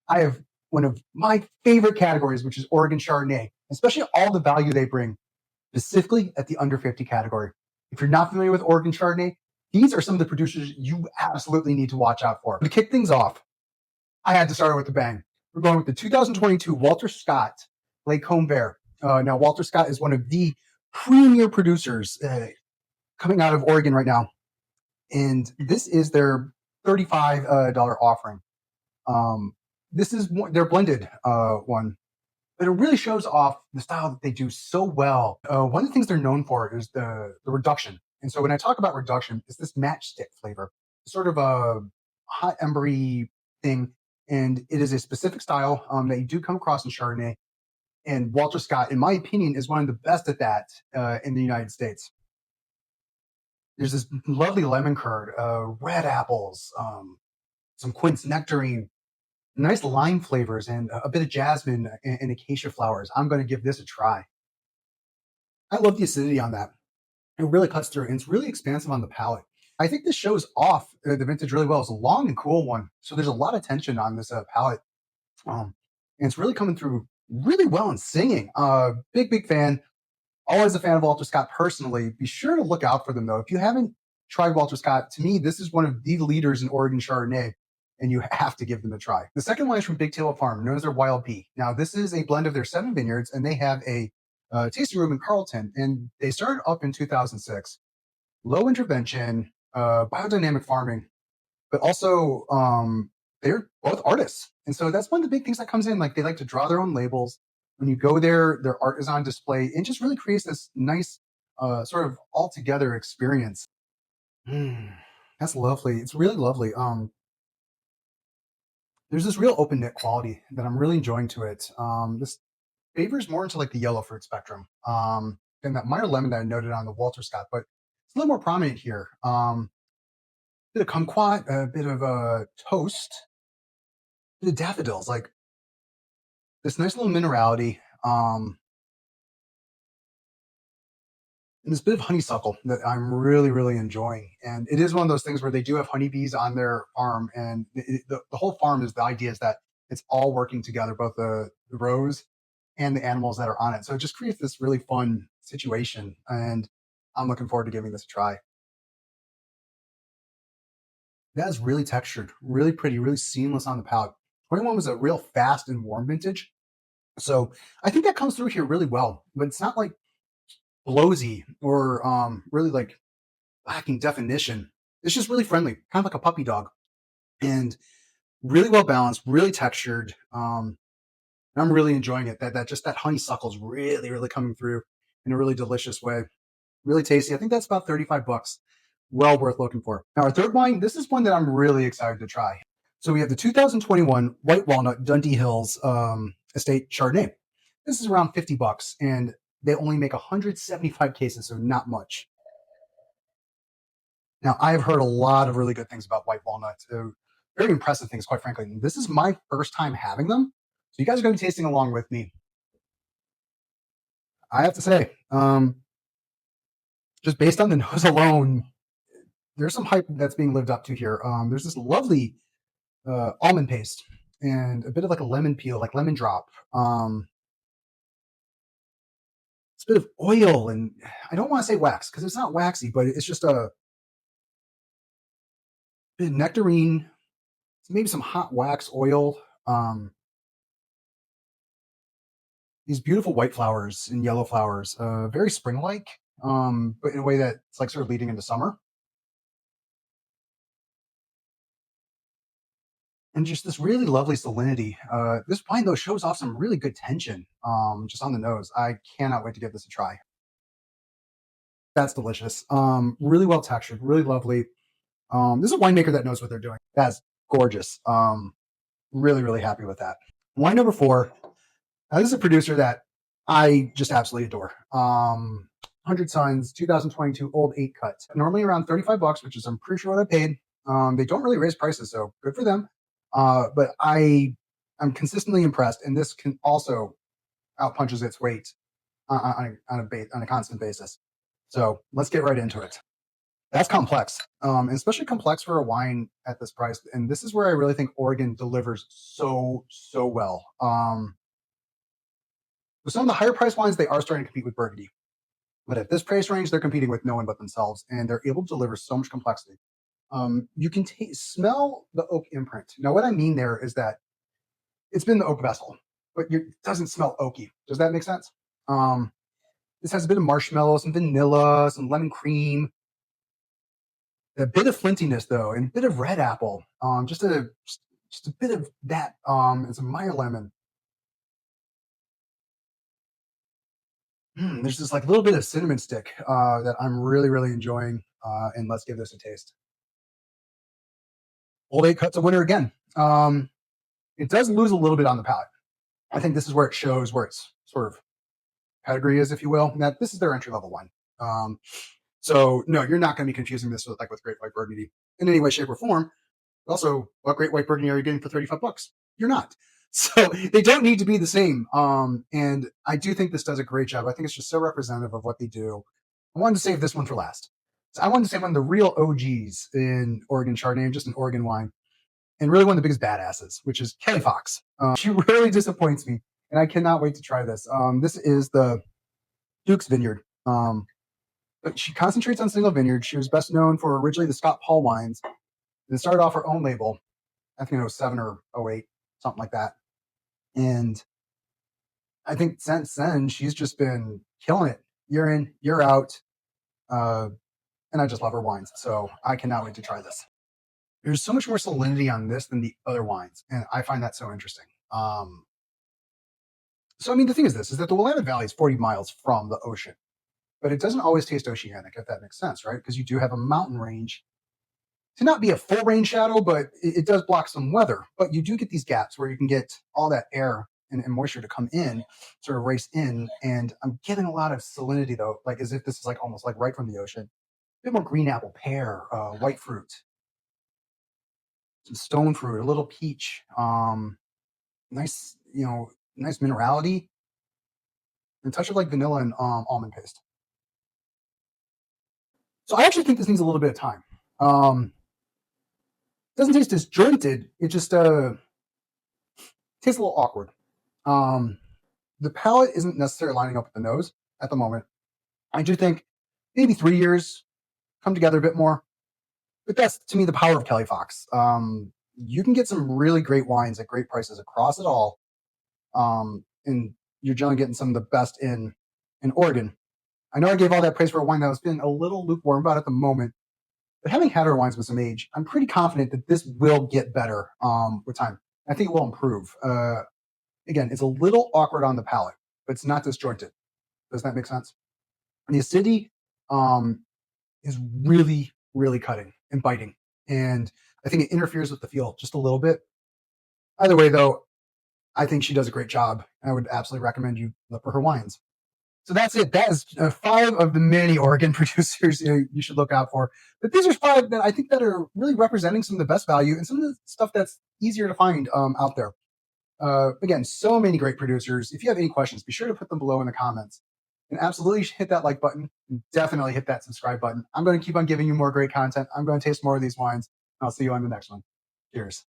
I have one of my favorite categories, which is Oregon Chardonnay, especially all the value they bring, specifically at the under 50 category. If you're not familiar with Oregon Chardonnay, these are some of the producers you absolutely need to watch out for. To kick things off, I had to start with a bang. We're going with the 2022 Walter Scott Lake Home Bear. Now, Walter Scott is one of the premier producers coming out of Oregon right now, and this is their $35 offering. This is their blended one, but it really shows off the style that they do so well. One of the things they're known for is the reduction. And so when I talk about reduction, it's this matchstick flavor, sort of a hot embery thing. And it is a specific style that you do come across in Chardonnay. And Walter Scott, in my opinion, is one of the best at that in the United States. There's this lovely lemon curd, red apples, some quince nectarine, nice lime flavors, and a bit of jasmine and acacia flowers. I'm going to give this a try. I love the acidity on that. It really cuts through, and it's really expansive on the palate. I think this shows off the vintage really well. It's a long and cool one, so there's a lot of tension on this palate. And it's really coming through really well in singing. Big fan. Always a fan of Walter Scott personally. Be sure to look out for them, though. If you haven't tried Walter Scott, to me, this is one of the leaders in Oregon Chardonnay, and you have to give them a try. The second one is from Big Tail Farm, known as their Wild Bee. Now, this is a blend of their 7 vineyards, and they have a tasting room in Carlton, and they started up in 2006. Low intervention, biodynamic farming, but also they're both artists. And so that's one of the big things that comes in. Like, they like to draw their own labels. When you go there, their art is on display and just really creates this nice sort of all-together experience. That's lovely. It's really lovely. There's this real open knit quality that I'm really enjoying to it. This favors more into like the yellow fruit spectrum than that minor lemon that I noted on the Walter Scott, but it's a little more prominent here. Bit of kumquat, a bit of toast, a bit of daffodils, like this nice little minerality, and this bit of honeysuckle that I'm really enjoying. And it is one of those things where they do have honeybees on their farm, and the whole farm is the idea is that it's all working together, both the rows and the animals that are on it. So it just creates this really fun situation, and I'm looking forward to giving this a try. That is really textured, really pretty, really seamless on the palate. 21 was a real fast and warm vintage. So I think that comes through here really well, but it's not like blowsy or really like lacking definition. It's just really friendly, kind of like a puppy dog, and really well balanced, really textured. I'm really enjoying it. That honeysuckle is really coming through in a really delicious way. Really tasty. I think that's about $35. Well worth looking for. Now, our third wine, this is one that I'm really excited to try. So we have the 2021 White Walnut Dundee Hills Estate Chardonnay. This is around $50, and they only make 175 cases, so not much. Now, I've heard a lot of really good things about White Walnut. Very impressive things, quite frankly. This is my first time having them, so you guys are going to be tasting along with me. I have to say, just based on the nose alone, there's some hype that's being lived up to here. There's this lovely almond paste and a bit of like a lemon peel, like lemon drop. It's a bit of oil, and I don't want to say wax because it's not waxy, but it's just a bit of nectarine, maybe some hot wax oil. These beautiful white flowers and yellow flowers, very spring-like, but in a way that's like sort of leading into summer. And just this really lovely salinity. This wine, though, shows off some really good tension just on the nose. I cannot wait to give this a try. That's delicious. Really well textured, really lovely. This is a winemaker that knows what they're doing. That's gorgeous. Really happy with that. Wine number 4. This is a producer that I just absolutely adore. 100 Suns, 2022 Old 8 Cut. Normally around $35, which is I'm pretty sure what I paid. They don't really raise prices, so good for them. But I'm consistently impressed, and this can also outpunches its weight on a constant basis. So let's get right into it. That's complex, especially complex for a wine at this price. And this is where I really think Oregon delivers so well. With some of the higher price wines, they are starting to compete with Burgundy. But at this price range, they're competing with no one but themselves, and they're able to deliver so much complexity. You can smell the oak imprint. Now, what I mean there is that it's been the oak vessel, but it doesn't smell oaky. Does that make sense? Um, this has a bit of marshmallow, some vanilla, some lemon cream, a bit of flintiness though, and a bit of red apple. Just a bit of that, and some Meyer lemon. There's this like little bit of cinnamon stick that I'm really enjoying. And let's give this a taste. Old Eight Cut's a winner again. It does lose a little bit on the palate. I think this is where it shows where its sort of pedigree is, if you will. That this is their entry level wine. So no, you're not going to be confusing this with Great White Burgundy in any way, shape, or form. Also, what Great White Burgundy are you getting for $35? You're not. So they don't need to be the same. And I do think this does a great job. I think it's just so representative of what they do. I wanted to save this one for last. So I wanted to save one of the real OGs in Oregon Chardonnay, just an Oregon wine, and really one of the biggest badasses, which is Kelly Fox. She really disappoints me, and I cannot wait to try this. This is the Duke's Vineyard. But she concentrates on single vineyard. She was best known for originally the Scott Paul wines. And started off her own label, I think in 07 or 08, something like that. And I think since then, she's just been killing it year in, year out. And I just love her wines. So I cannot wait to try this. There's so much more salinity on this than the other wines. And I find that so interesting. So, I mean, the thing is this, is that the Willamette Valley is 40 miles from the ocean. But it doesn't always taste oceanic, if that makes sense, right? Because you do have a mountain range to not be a full rain shadow, but it does block some weather. But you do get these gaps where you can get all that air and moisture to come in, sort of race in. And I'm getting a lot of salinity though, like as if this is like almost like right from the ocean. A bit more green apple, pear, white fruit, some stone fruit, a little peach. Nice, nice minerality, and a touch of like vanilla and almond paste. So I actually think this needs a little bit of time. Doesn't taste disjointed. It just tastes a little awkward. The palate isn't necessarily lining up with the nose at the moment. I do think maybe 3 years come together a bit more. But that's, to me, the power of Kelly Fox. You can get some really great wines at great prices across it all. And you're generally getting some of the best in Oregon. I know I gave all that praise for a wine that was feeling a little lukewarm about at the moment. But having had our wines with some age, I'm pretty confident that this will get better with time. I think it will improve. Again, it's a little awkward on the palate, but it's not disjointed. Does that make sense? And the acidity is really cutting and biting. And I think it interferes with the feel just a little bit. Either way, though, I think she does a great job. I would absolutely recommend you look for her wines. So that's it. That is 5 of the many Oregon producers you should look out for. But these are 5 that I think that are really representing some of the best value and some of the stuff that's easier to find out there. Again, so many great producers. If you have any questions, be sure to put them below in the comments. And absolutely hit that like button. And definitely hit that subscribe button. I'm going to keep on giving you more great content. I'm going to taste more of these wines. I'll see you on the next one. Cheers.